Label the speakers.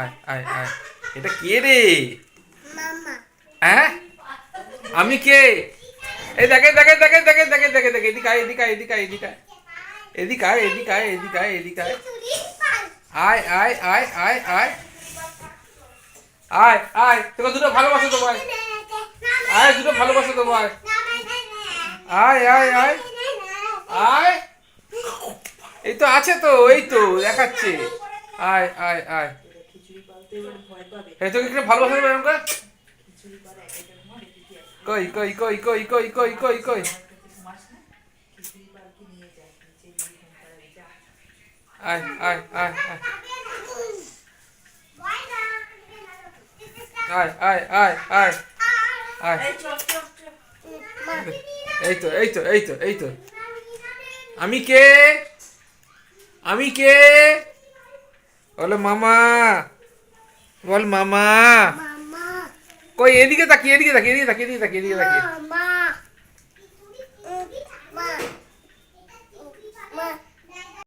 Speaker 1: আয় আয় আয়। এটা কে রে? হ্যাঁ, আমি কে? এই দেখে দেখে দেখে দেখে দেখে দেখে দেখে এদিকে আয় এদিকে আয় এদিকে আয় এদিকে আয় এদিকে আয় এদিকে আয় এদিকে আয় এদিকে আয় আয় আয় আয় আয় আয় আয় আয় তোকে দুটো ভালোবাসা দেবো আয় আয় দুটো ভালোবাসা দেবো আয় আয় আয় আয় আয় এই তো আছে তো এই তো দেখাচ্ছে আয় আয় আয় এই তোকে একটু ভালোবাসা দেবো এরকম করে কই কই কই কই কই কই কই কই আয় আয় আয় আয় আয় আয় আয় আয় আয় এই তো এই তো এই তো এই তো আমি কে? আমি কে? বলো মামা, বল মামা। কই এদিকে তাকিয়ে এদিকে তাকিয়ে এদিকে তাকিয়ে এদিকে তাকিয়ে এদিকে তাকিয়ে